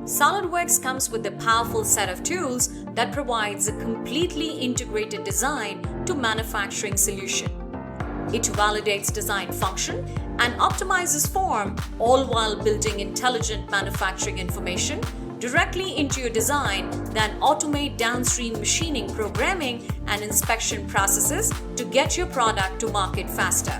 SolidWorks comes with a powerful set of tools that provides a completely integrated design to manufacturing solution. It validates design function and optimizes form, all while building intelligent manufacturing information directly into your design, then automate downstream machining, programming, and inspection processes to get your product to market faster.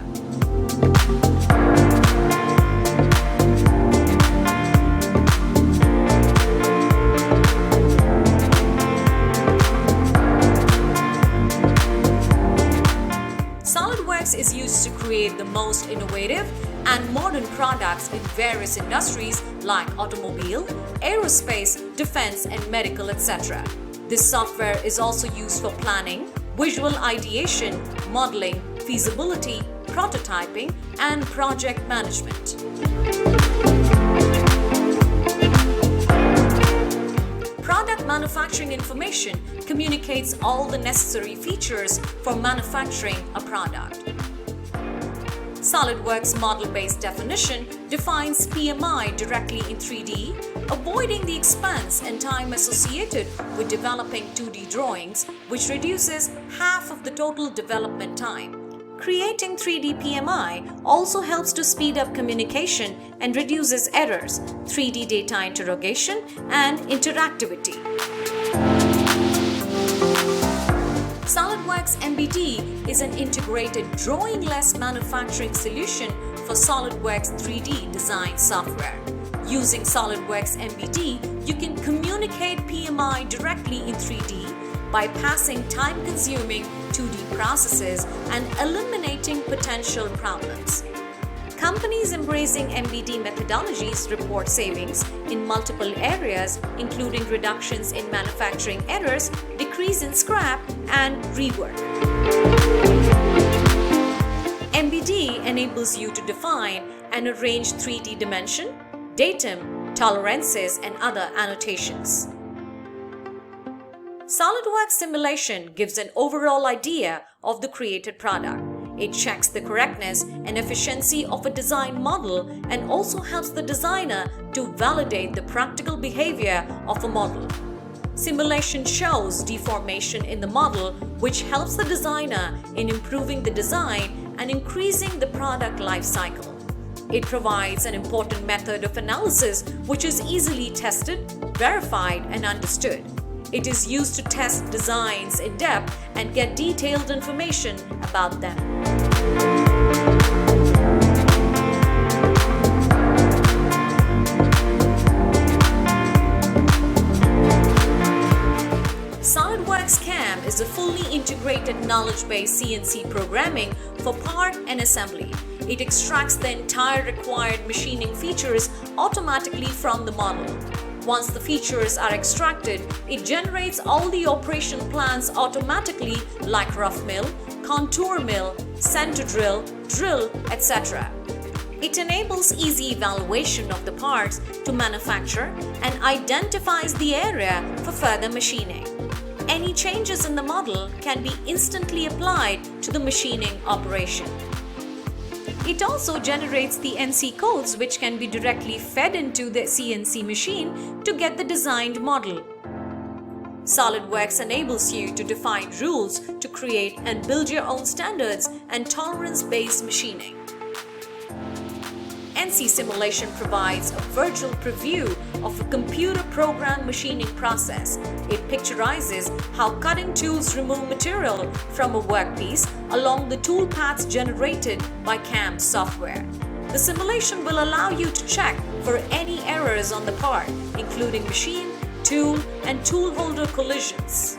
SolidWorks is used to create the most innovative and modern products in various industries like automobile, aerospace, defense, and medical, etc. This software is also used for planning, visual ideation, modeling, feasibility, prototyping, and project management. Product manufacturing information communicates all the necessary features for manufacturing a product. SolidWorks model-based definition defines PMI directly in 3D, avoiding the expense and time associated with developing 2D drawings, which reduces half of the total development time. Creating 3D PMI also helps to speed up communication and reduces errors, 3D data interrogation, and interactivity. SolidWorks MBT is an integrated drawing-less manufacturing solution for SolidWorks 3D design software. Using SolidWorks MBT, you can communicate PMI directly in 3D, bypassing time-consuming 2D processes and eliminating potential problems. Companies embracing MBT methodologies report savings in multiple areas, including reductions in manufacturing errors, decrease in scrap, and rework. MBT enables you to define and arrange 3D dimension, datum, tolerances, and other annotations. SolidWorks Simulation gives an overall idea of the created product. It checks the correctness and efficiency of a design model and also helps the designer to validate the practical behavior of a model. Simulation shows deformation in the model, which helps the designer in improving the design and increasing the product life cycle. It provides an important method of analysis which is easily tested, verified, and understood. It is used to test designs in depth and get detailed information about them. SolidWorks CAM is a fully integrated knowledge-based CNC programming for part and assembly. It extracts the entire required machining features automatically from the model. Once the features are extracted, it generates all the operation plans automatically, like rough mill, contour mill, center drill, etc. It enables easy evaluation of the parts to manufacture and identifies the area for further machining. Any changes in the model can be instantly applied to the machining operation. It also generates the NC codes which can be directly fed into the CNC machine to get the designed model. SolidWorks enables you to define rules to create and build your own standards and tolerance-based machining. NC Simulation provides a virtual preview of a computer-programmed machining process. It picturizes how cutting tools remove material from a workpiece along the tool paths generated by CAM software. The simulation will allow you to check for any errors on the part, including machine, tool, and tool holder collisions.